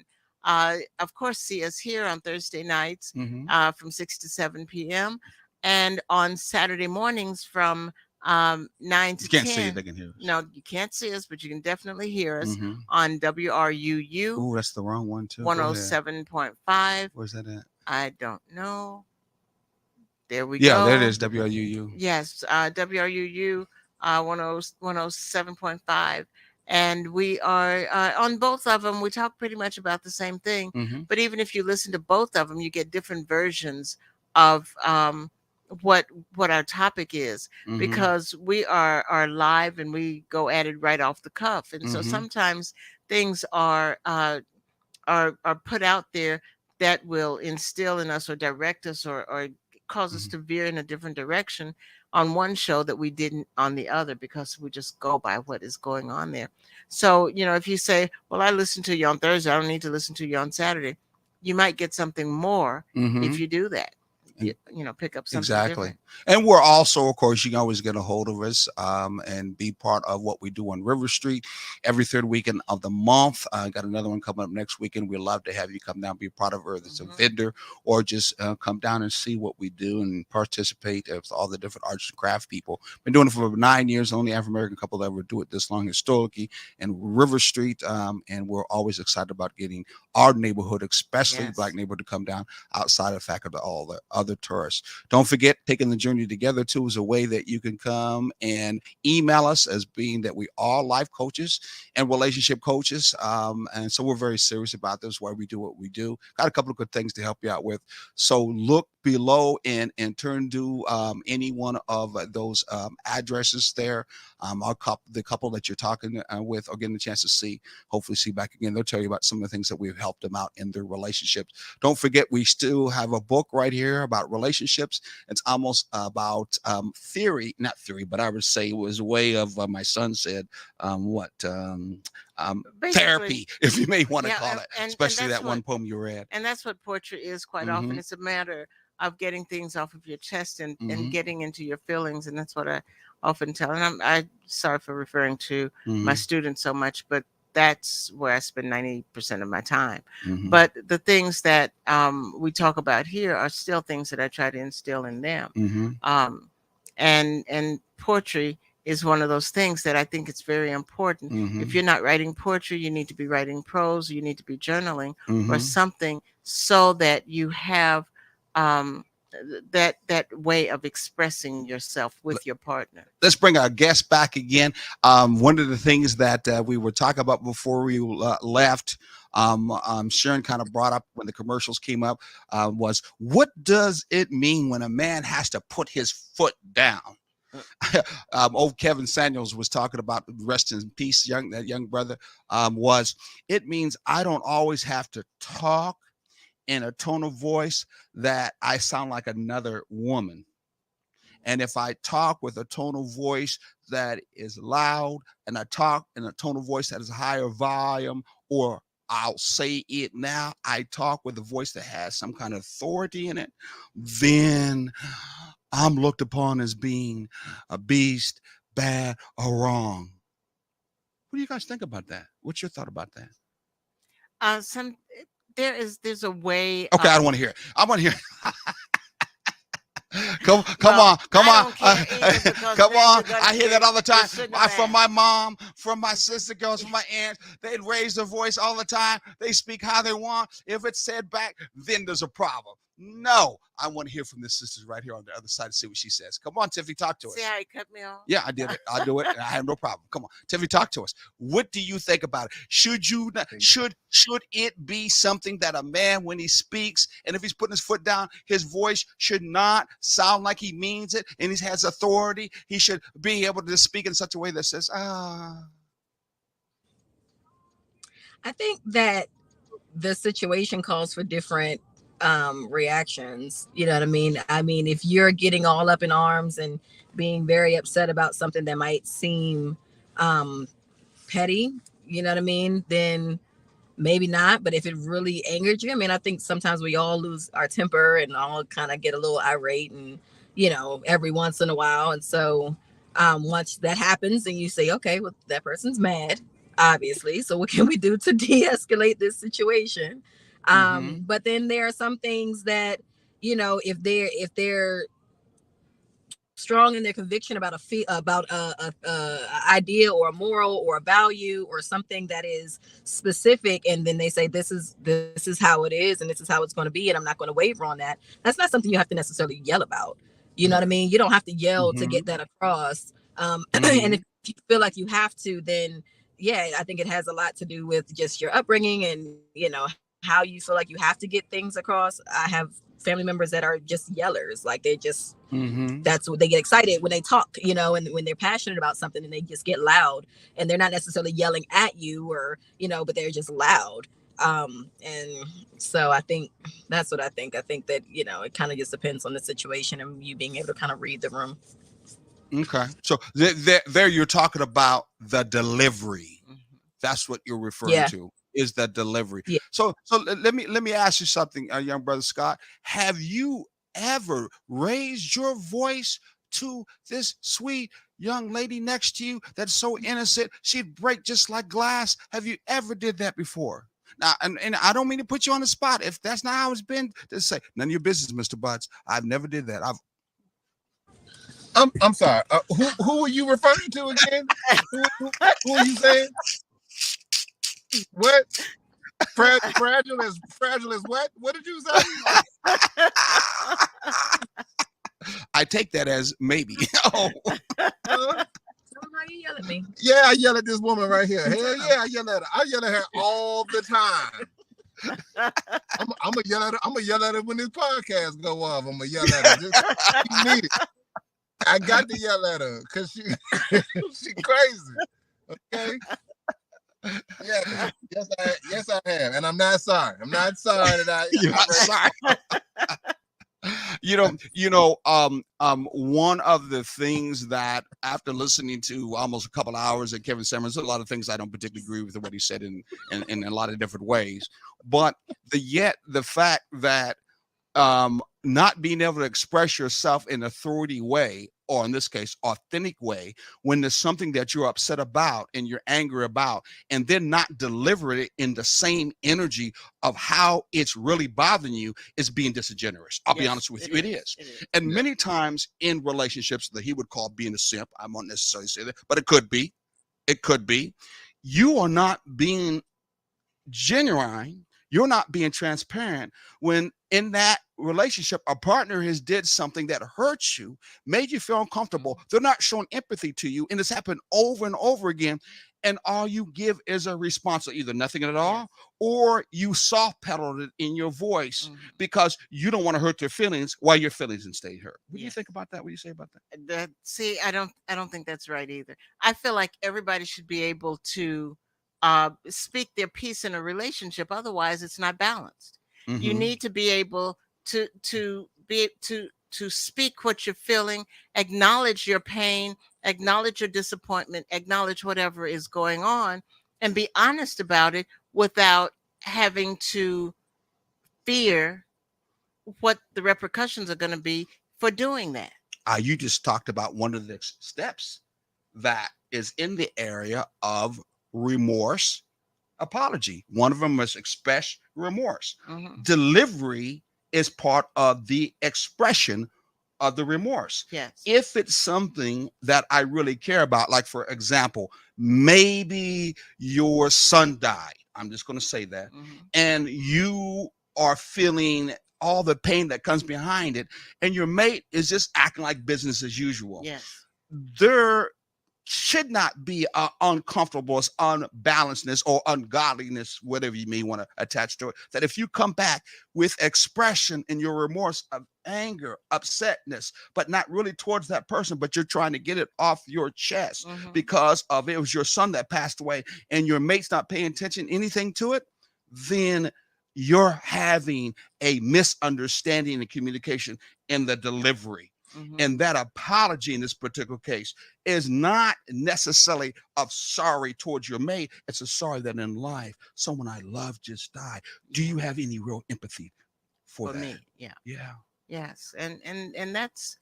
of course, see us here on Thursday nights from 6 to 7 p.m. and on Saturday mornings from 9 to 10. You can't see it, they can hear us. No, you can't see us, but you can definitely hear us on WRUU. Oh, that's the wrong one too. 107.5. Where's that at? I don't know. There we Yeah, go. there it is. WRUU. Yes, WRUU 107.5. And we are on both of them. We talk pretty much about the same thing. Mm-hmm. But even if you listen to both of them, you get different versions of what our topic is, Mm-hmm. because we are live and we go at it right off the cuff. And so Mhm. sometimes things are put out there that will instill in us or direct us or cause us Mhm. to veer in a different direction on one show that we didn't on the other, because we just go by what is going on there. So, if you say, well, I listened to you on Thursday, I don't need to listen to you on Saturday, you might get something more Mhm. if you do that. And- Pick up something Exactly. different. And we're also, of course, you can always get a hold of us and be part of what we do on River Street every third weekend of the month. Got another one coming up next weekend. We'd love to have you come down, be a part of it, whether it's a Mhm. vendor or just come down and see what we do and participate with all the different arts and craft people. Been doing it for 9 years, only African-American couple that ever do it this long historically in River Street. And we're always excited about getting our neighborhood, especially Yes. Black neighborhood, to come down outside of the fact of all the other tourists. Don't forget, taking the journey together too is a way that you can come and email us, as being that we are life coaches and relationship coaches. And so we're very serious about this, why we do what we do. Got a couple of good things to help you out with. So look below and turn to any one of those addresses there. The couple that you're talking with or getting a chance to see, hopefully see back again. They'll tell you about some of the things that we've helped them out in their relationships. Don't forget, we still have a book right here about relationships. It's almost about theory, not theory, but I would say it was a way of, my son said, Basically, therapy, if you may want to yeah, call it, and especially that's that one what poem you read. and that's what poetry is quite often. Mhm. It's a matter of getting things off of your chest and Mhm. getting into your feelings, and that's what I often tell. And I'm sorry for referring to my Mhm. students so much, but that's where I spend 90% of my time. Mhm. But the things that we talk about here are still things that I try to instill in them. Mhm. And poetry is one of those things that I think it's very important. If Mhm. you're not writing poetry, you need to be writing prose, you need to be journaling or Mhm. something, so that you have um, that way of expressing yourself with your partner. Let's bring our guest back again. One of the things that we were talking about before we left, Sharon kind of brought up when the commercials came up, was, what does it mean when a man has to put his foot down? Old Kevin Samuels was talking about, rest in peace, that young brother, was, it means I don't always have to talk in a tone of voice that I sound like another woman. And if I talk with a tone of voice that is loud, and I talk in a tone of voice that is higher volume, or I'll say it now, I talk with a voice that has some kind of authority in it, then I'm looked upon as being a beast, bad, or wrong. What do you guys think about that? What's your thought about that? Some there's a way. Okay, I don't want to hear it. I want to hear Come Well, on, come I on, don't care either, because come then on. you're gonna I hear get that all the time. shouldn't have From asked. my mom, from my sister girls, from my aunts. They'd raise their voice all the time. They speak how they want. If it's said back, then there's a problem. No, I want to hear from the sisters right here on the other side to see what she says. Come on, Tiffany, talk to us. See how he cut me off? Yeah, I did it. I'll do it. I have no problem. Come on, Tiffany, talk to us. What do you think about it? Should it be something that a man, when he speaks, and if he's putting his foot down, his voice should not sound like he means it, and he has authority? He should be able to speak in such a way that says, I think that the situation calls for different reactions. You know what I mean? I mean, if you're getting all up in arms and being very upset about something that might seem petty, you know what I mean, then maybe not. But if it really angered you, I mean, I think sometimes we all lose our temper and all kind of get a little irate, and every once in a while. And so once that happens and you say, okay, well, that person's mad, obviously, so what can we do to de-escalate this situation? But then there are some things that, if they're strong in their conviction about a idea or a moral or a value or something that is specific, and then they say this is how it is and this is how it's going to be, and I'm not going to waver on that. That's not something you have to necessarily yell about. You know what I mean? You don't have to yell to get that across. And if you feel like you have to, then yeah, I think it has a lot to do with just your upbringing and, you know, how you feel like you have to get things across. I have family members that are just yellers. Like they just, that's what they get excited when they talk, you know, and when they're passionate about something and they just get loud, and they're not necessarily yelling at you or, you know, but they're just loud. And so I think that's what I think. I think that, you know, it kind of just depends on the situation and you being able to kind of read the room. Okay. So there you're talking about the delivery. That's what you're referring to, is the delivery. Yeah. So let me ask you something, young brother Scott. Have you ever raised your voice to this sweet young lady next to you that's so innocent, she'd break just like glass? Have you ever did that before? Now, and I don't mean to put you on the spot. If that's not how it's been, just say none of your business, Mr. Butts. I've never did that. I'm sorry. Who are you referring to again? Who are you saying? What? Fragile as what? What did you say? I take that as maybe. How you yell at me? Yeah, I yell at this woman right here. Hell yeah, I yell at her. I yell at her all the time. I'm gonna yell at her. I'm gonna yell at her when this podcast go off. I'm gonna yell at her. She need it. I got to yell at her because she crazy. Okay. Yeah, yes, I have, and I'm not sorry. I'm not sorry that You're not sorry. One of the things that after listening to almost a couple of hours of Kevin Samuels, a lot of things I don't particularly agree with what he said in a lot of different ways, but the fact that not being able to express yourself in an authority way, or in this case, authentic way, when there's something that you're upset about and you're angry about, and then not deliver it in the same energy of how it's really bothering you, is being disingenuous. I'll be honest with you, it is. And many times in relationships that he would call being a simp, I won't necessarily say that, but it could be, you are not being genuine. You're not being transparent when in that relationship, a partner has did something that hurts you, made you feel uncomfortable. They're not showing empathy to you. And it's happened over and over again. And all you give is a response of either nothing at all, or you soft pedaled it in your voice because you don't want to hurt their feelings while your feelings and stay hurt. What do you think about that? What do you say about that? See, I don't think that's right either. I feel like everybody should be able to speak their piece in a relationship. Otherwise, it's not balanced. You need to be able to speak what you're feeling, acknowledge your pain, acknowledge your disappointment, acknowledge whatever is going on, and be honest about it without having to fear what the repercussions are going to be for doing that. You just talked about one of the steps that is in the area of remorse, apology. One of them is express remorse. Delivery is part of the expression of the remorse. Yes. If it's something that I really care about, like for example, maybe your son died. I'm just going to say that. And you are feeling all the pain that comes behind it, and your mate is just acting like business as usual. Yes. There should not be uncomfortableness, unbalancedness, or ungodliness, whatever you may want to attach to it. That if you come back with expression in your remorse of anger, upsetness, but not really towards that person, but you're trying to get it off your chest because of it was your son that passed away, and your mate's not paying attention anything to it, then you're having a misunderstanding in communication in the delivery. And that apology in this particular case is not necessarily of sorry towards your mate. It's a sorry that in life, someone I love just died. Do you have any real empathy for that? Me? Yeah. Yeah. Yes. And that's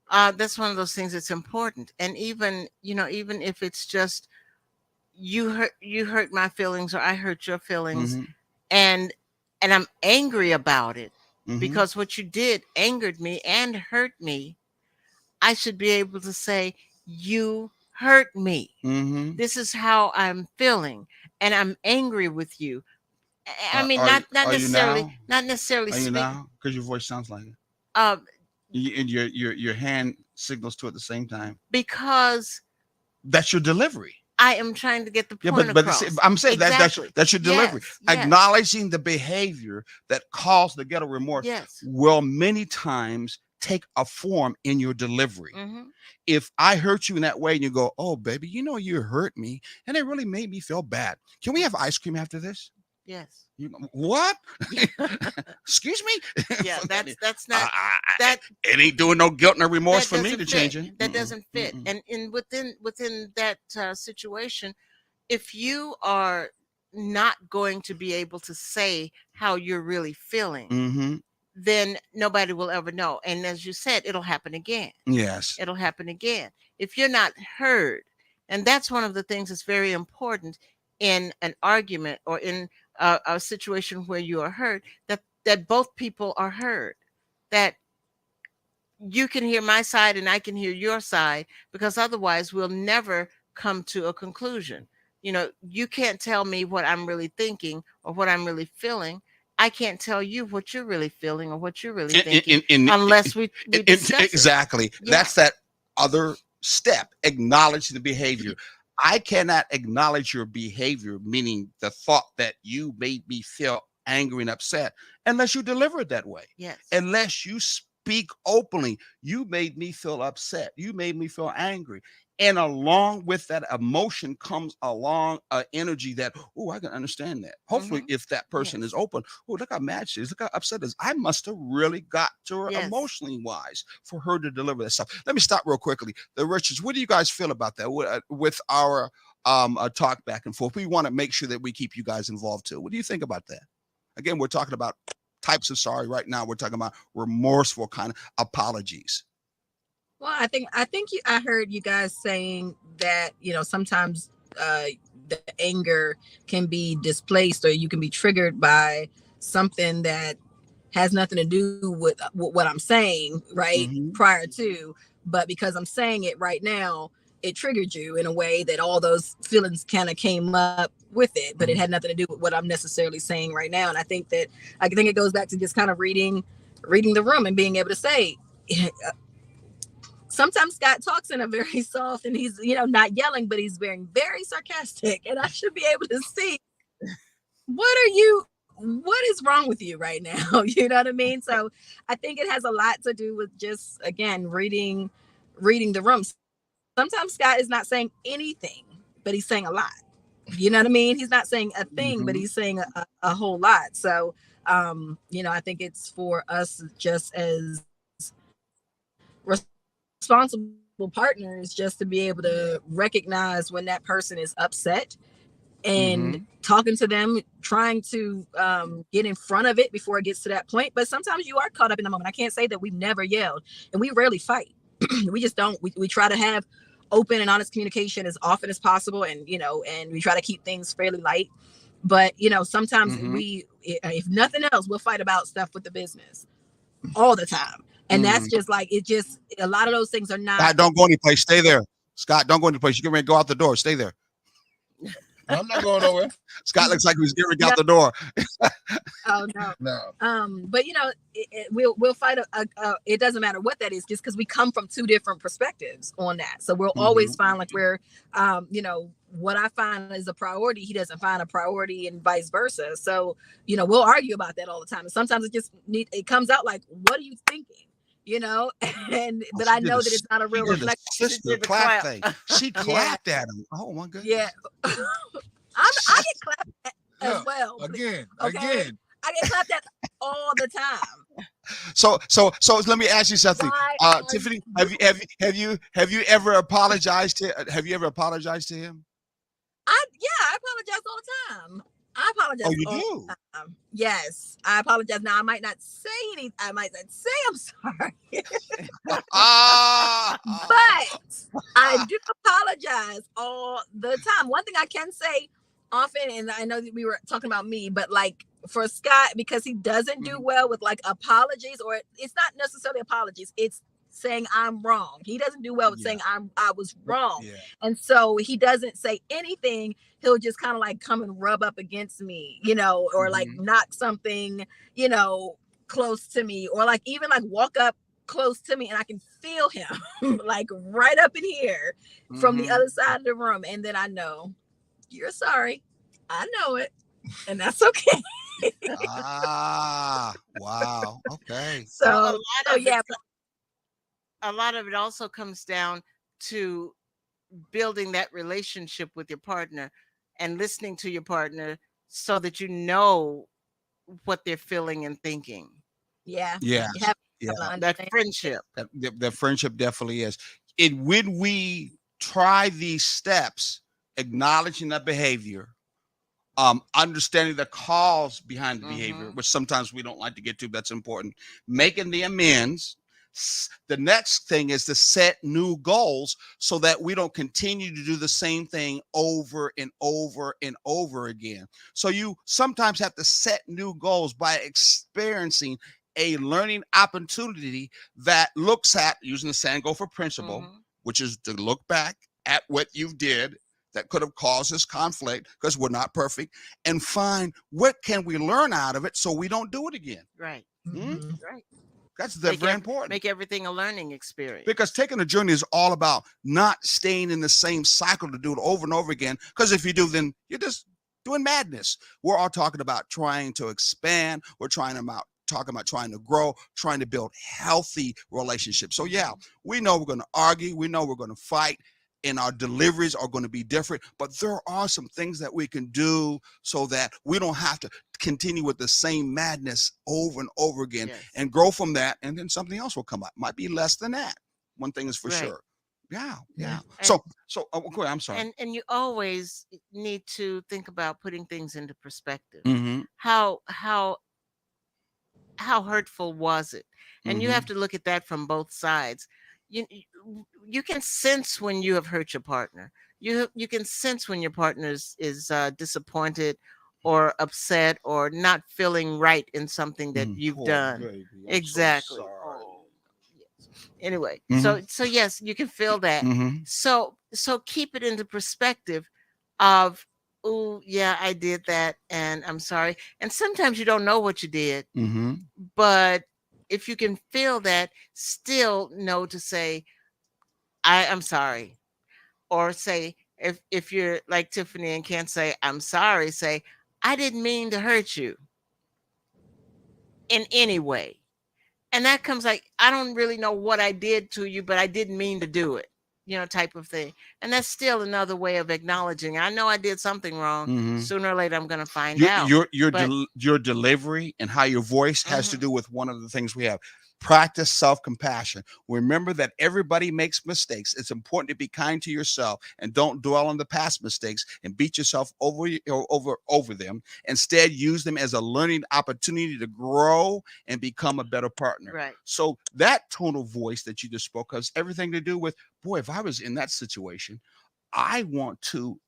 one of those things that's important. And even if it's just you hurt my feelings or I hurt your feelings, and I'm angry about it, because what you did angered me and hurt me, I should be able to say, you hurt me. Mm-hmm. This is how I'm feeling, and I'm angry with you. I mean, not Are you now? not necessarily Are you speak. now? Because your voice sounds like it. Um, And your hand signals to at the same time. because That's your delivery. I am trying to get the Yeah, point but across. I'm saying Exactly. that's your delivery. Yes, yes. Acknowledging the behavior that caused the ghetto remorse Yes. will many times take a form in your delivery. Hmm. If I hurt you in that way and you go, oh baby, you know you hurt me and it really made me feel bad. Can we have ice cream after this? Yes. You know, what? Excuse me? Yeah, that's not I- that it ain't doing no guilt nor remorse that for me doesn't to fit. change it. That Mm-mm, doesn't fit. mm-mm. And within that situation, if you are not going to be able to say how you're really feeling, Mm-hmm. then nobody will ever know. And as you said, it'll happen again. Yes. It'll happen again. If you're not heard, and that's one of the things that's very important in an argument or in a situation where you are heard, that both people are heard, that you can hear my side and I can hear your side, because otherwise we'll never come to a conclusion. You know, you can't tell me what I'm really thinking or what I'm really feeling. I can't tell you what you're really feeling or what you're really thinking unless we discuss it. Exactly. Yeah. That's that other step, acknowledging the behavior. I cannot acknowledge your behavior, meaning the thought that you made me feel angry and upset, unless you deliver it that way. Yes. Unless you speak openly, you made me feel upset. You made me feel angry. And along with that emotion comes along an energy that, oh, I can understand that. Hopefully, if that person is open, oh, look how mad she is. Look how upset is. I must have really got to her Yes. emotionally wise for her to deliver that stuff. Let me stop real quickly. The Richards, what do you guys feel about that with our talk back and forth? We want to make sure that we keep you guys involved too. What do you think about that? Again, we're talking about types of sorry right now. We're talking about remorseful kind of apologies. Well, I heard you guys saying that, you know, sometimes the anger can be displaced or you can be triggered by something that has nothing to do with what I'm saying, right? Mhm. Prior to, but because I'm saying it right now, it triggered you in a way that all those feelings kind of came up with it, but it had nothing to do with what I'm necessarily saying right now. And I think it goes back to just kind of reading the room and being able to say, sometimes Scott talks in a very soft, and he's, you know, not yelling, but he's being very sarcastic. And I should be able to see, what is wrong with you right now? You know what I mean? So I think it has a lot to do with just, again, reading the room. Sometimes Scott is not saying anything, but he's saying a lot. You know what I mean? He's not saying a thing, but he's saying a whole lot. So, you know, I think it's for us just as responsible partners just to be able to recognize when that person is upset and talking to them, trying to get in front of it before it gets to that point. But sometimes you are caught up in the moment. I can't say that we've never yelled, and we rarely fight. We just don't. We try to have open and honest communication as often as possible, and, you know, and we try to keep things fairly light. But, you know, sometimes we, if nothing else, we'll fight about stuff with the business all the time. And that's just like, a lot of those things are not. Scott, don't go anyplace. Stay there. Scott, don't go anyplace. You're going to go out the door. Stay there. I'm not going nowhere. Scott looks like he's getting out the door. Oh no. No. But you know, we'll fight it doesn't matter what that is, just because we come from two different perspectives on that. So we'll always find like we're you know, what I find is a priority, he doesn't find a priority, and vice versa. So, you know, we'll argue about that all the time. And sometimes it comes out like, what are you thinking? You know, but I know that it's not a real reflection. Sister clap thing. She clapped at him. Oh my goodness. Yeah. I get clapped at as well. Again. I get clapped at all the time. So let me ask you something. Tiffany, have you ever apologized to him? I apologize all the time. I apologize. Oh, you all do? the time. Yes, I apologize. Now I might not say anything. I might not say I'm sorry. But I do apologize all the time. One thing I can say often, and I know that we were talking about me, but like for Scott, because he doesn't do well with like apologies, or it's not necessarily apologies, it's saying I'm wrong. He doesn't do well with Yeah. saying I was wrong. Yeah. And so he doesn't say anything. He'll just kind of like come and rub up against me, or like Mhm. knock something, close to me, or like even like walk up close to me and I can feel him like right up in here from the Mhm. other side of the room. And then I know you're sorry. I know it. And that's okay. Ah, wow. Okay. So, Well, a lot so of yeah, it, a lot of it also comes down to building that relationship with your partner and listening to your partner so that you know what they're feeling and thinking. yeah, Yes. you have Yeah. to That understand. friendship. That friendship definitely is. When we try these steps, acknowledging that behavior, understanding the cause behind the behavior, Mhm. which sometimes we don't like to get to, that's important. Making the amends. The next thing is to set new goals so that we don't continue to do the same thing over and over and over again. So you sometimes have to set new goals by experiencing a learning opportunity that looks at using the Sankofa principle, Mhm. which is to look back at what you did that could have caused this conflict, because we're not perfect, and find what can we learn out of it so we don't do it again. Right. Mhm. Right. That's Make very ev- important. Make everything a learning experience. Because taking a journey is all about not staying in the same cycle to do it over and over again. Because if you do, then you're just doing madness. We're all talking about trying to expand. We're talking about trying to grow, trying to build healthy relationships. So yeah, we know we're going to argue. We know we're going to fight. And our deliveries are going to be different, but there are some things that we can do so that we don't have to continue with the same madness over and over again, Yes. and grow from that, and then something else will come up. Might be less than that. One thing is for Right. sure. Yeah. Yeah. So okay, I'm sorry. And you always need to think about putting things into perspective. Mm-hmm. How hurtful was it? And you Mhm. have to look at that from both sides. You can sense when you have hurt your partner. You can sense when your partner is disappointed or upset or not feeling right in something that you've Poor done. baby, I'm so Exactly. sorry. Oh, yes. Anyway, Mhm. so yes, you can feel that. Mhm. So keep it into perspective of, oh yeah, I did that and I'm sorry. And sometimes you don't know what you did, Mhm. but if you can feel that, still know to say, I'm sorry. Or say, if you're like Tiffany and can't say I'm sorry, say, I didn't mean to hurt you in any way. And that comes like, I don't really know what I did to you, but I didn't mean to do it, type of thing. And that's still another way of acknowledging, I know I did something wrong. Mhm. Sooner or later, I'm going to find out. But Your delivery and how your voice has to Mhm. do with one of the things we have. Practice self-compassion. Remember that everybody makes mistakes. It's important to be kind to yourself and don't dwell on the past mistakes and beat yourself over them. Instead, use them as a learning opportunity to grow and become a better partner. Right. So that tone of voice that you just spoke has everything to do with, boy, if I was in that situation, I want to,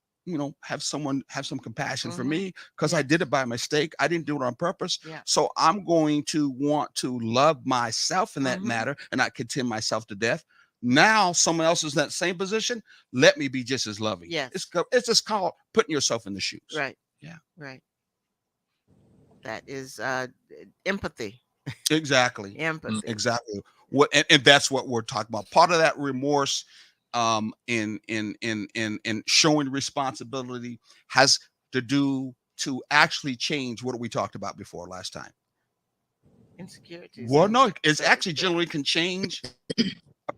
have someone have some compassion for Mhm. me, because I Yes. did it by mistake. I didn't do it on purpose. Yeah. So I'm going to want to love myself in that Mhm. matter and not condemn myself to death. Now someone else is in that same position. Let me be just as loving. Yes. It's just called putting yourself in the shoes. Right. Yeah. Right. That is empathy. Exactly. Empathy. Exactly. And that's what we're talking about. Part of that remorse, in showing responsibility, has to do to actually change what we talked about before last time. Insecurities. Well, and no, it's self- actually generally can change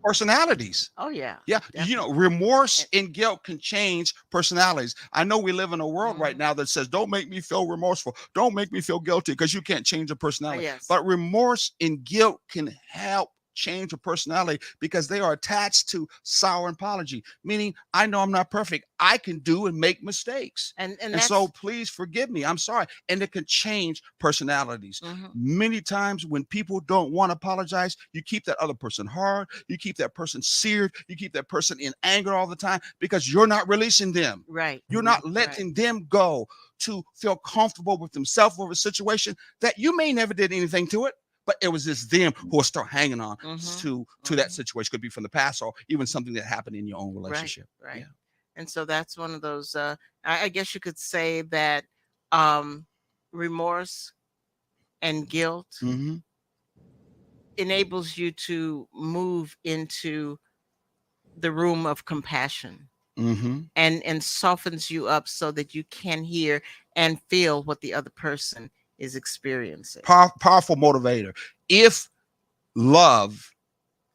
personalities. Oh yeah. Yeah, Definitely. remorse and guilt can change personalities. I know we live in a world right Mhm. now that says, don't make me feel remorseful, don't make me feel guilty, because you can't change a personality. Yes. But remorse and guilt can help change a personality because they are attached to sour apology, meaning I know I'm not perfect. I can do and make mistakes. And And that's so please forgive me. I'm sorry. And it can change personalities. Mhm. Many times when people don't want to apologize, you keep that other person hard. You keep that person seared. You keep that person in anger all the time because you're not releasing them. right. You're not Right. letting them go to feel comfortable with themselves over a situation that you may never did anything to it, but it was just them who are still hanging on Mhm, to that mhm. situation. Could be from the past or even something that happened in your own relationship. Right. Yeah. And so that's one of those. I guess you could say that um, remorse and guilt Mm-hmm. enables you to move into the room of compassion Mm-hmm. and softens you up so that you can hear and feel what the other person is experiencing. Powerful motivator. If love,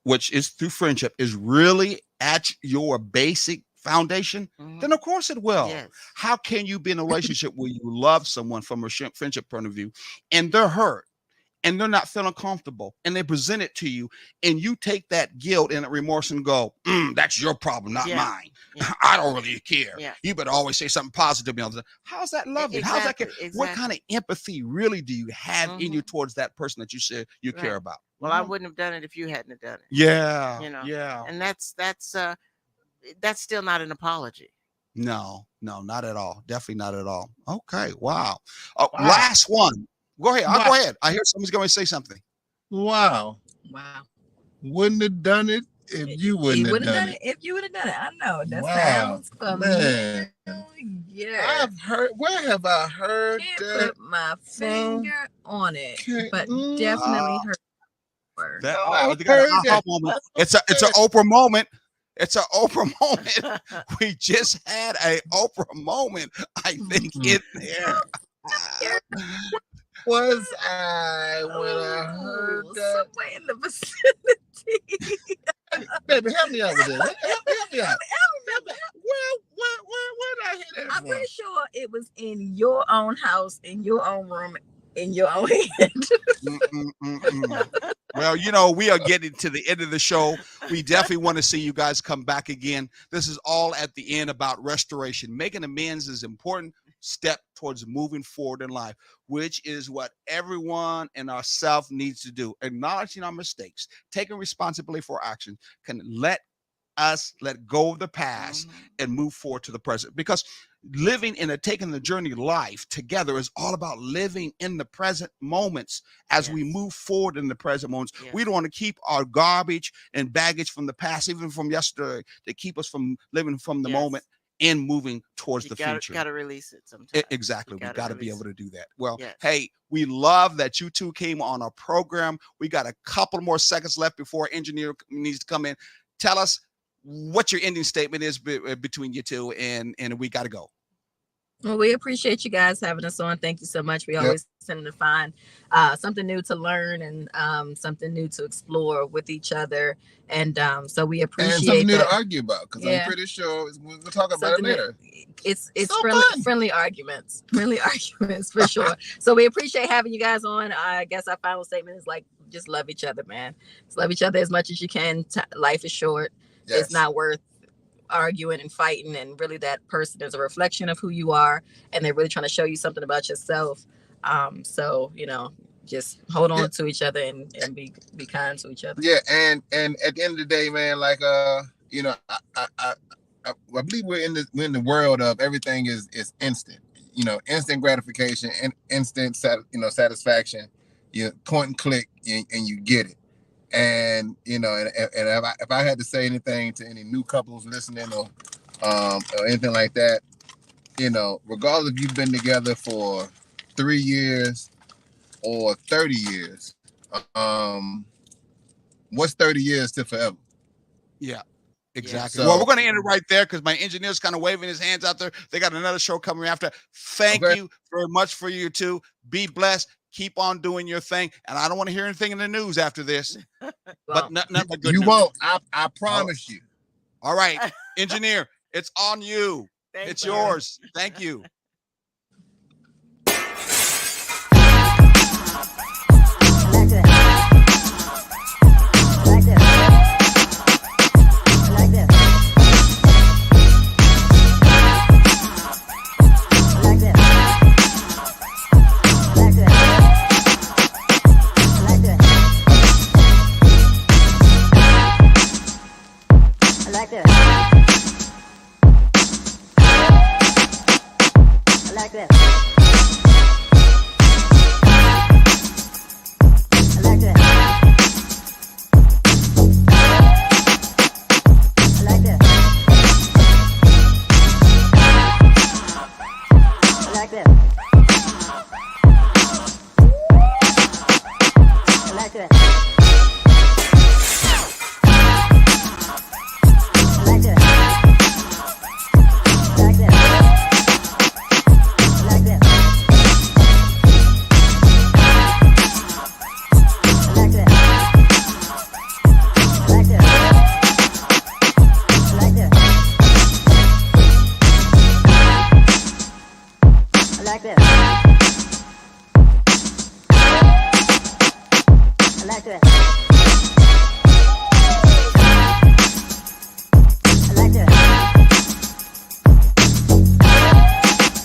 which is through friendship, is really at your basic foundation, Mhm. then of course it will. Yes. How can you be in a relationship where you love someone from a friendship point of view and they're hurt and they're not feeling comfortable and they present it to you and you take that guilt and that remorse and go, that's your problem, not Yeah. mine. Yeah. I don't really care. Yeah. You better always say something positive to me. How's that loving? How's that care? Exactly. What kind of empathy really do you have in you Mhm. towards that person that you said you care Right. about? Well, You I know? wouldn't have done it if you hadn't have done it. Yeah. You know. Yeah. And that's still not an apology. No, not at all. Definitely not at all. Okay. Wow. Oh, Wow. last one. Go ahead. I'll Wow. go ahead. I hear somebody's going to say something. Wow. Wow. Wouldn't have done it if you wouldn't have done it. if you would have done it. I know. That Wow, sounds man. familiar. I've heard. Where have I heard Can't that? put my from? finger on it, Can't- but mm, definitely uh, heard. word. That Oh, I've they got an heard aha that. moment. It's an Oprah moment. It's an Oprah moment. We just had a Oprah moment, I think, in there. Was I when I heard Oh, that? somewhere in the vicinity. Baby, help me out with this. Help me out. Where did I hear that I'm from? pretty sure it was in your own house, in your own room, in your own head. Well, we are getting to the end of the show. We definitely want to see you guys come back again. This is all at the end about restoration. Making amends is an important step towards moving forward in life, which is what everyone and ourselves needs to do. Acknowledging our mistakes, taking responsibility for our actions can let us let go of the past and move forward to the present, because taking the journey of life together is all about living in the present moments as we Yes. move forward in the present moments. Yes. We don't want to keep our garbage and baggage from the past, even from yesterday, to keep us from living from the Yes. moment and moving towards the future. Got to release it sometimes. Exactly. We got to be able to do that. Well, Yes. hey, we love that you two came on our program. We got a couple more seconds left before our engineer needs to come in. Tell us what your ending statement is between you two, and we got to go. Well, we appreciate you guys having us on. Tend you so much. We always tend to find something new to learn and something new to explore with each other. And so we appreciate and something new that. to argue about, because I'm pretty sure we'll talk about it later. It's So friendly arguments for sure. So we appreciate having you guys on. I guess our final statement is just love each other, man. Just love each other as much as you can. Life is short. Yes. It's not worth arguing and fighting, and really that person is a reflection of who you are, and they're really trying to show you something about yourself. So just hold on to each other and be kind to each other. Yeah, and at the end of the day, man, I believe we're in the world of everything is instant. Instant gratification and instant satisfaction. You point and click and you get it. And if I had to say anything to any new couples listening or anything like that, regardless if you've been together for 3 years or 30 years, what's 30 years to forever? Yeah, exactly. So, well, we're going to end it right there because my engineer's kind of waving his hands out there. They got another show coming after. Thank you very much for you two. Be blessed. Keep on doing your thing. And I don't want to hear anything in the news after this. But nothing but good news. Won't. I promise you. All right. Engineer, it's on you. It's yours. Thank you.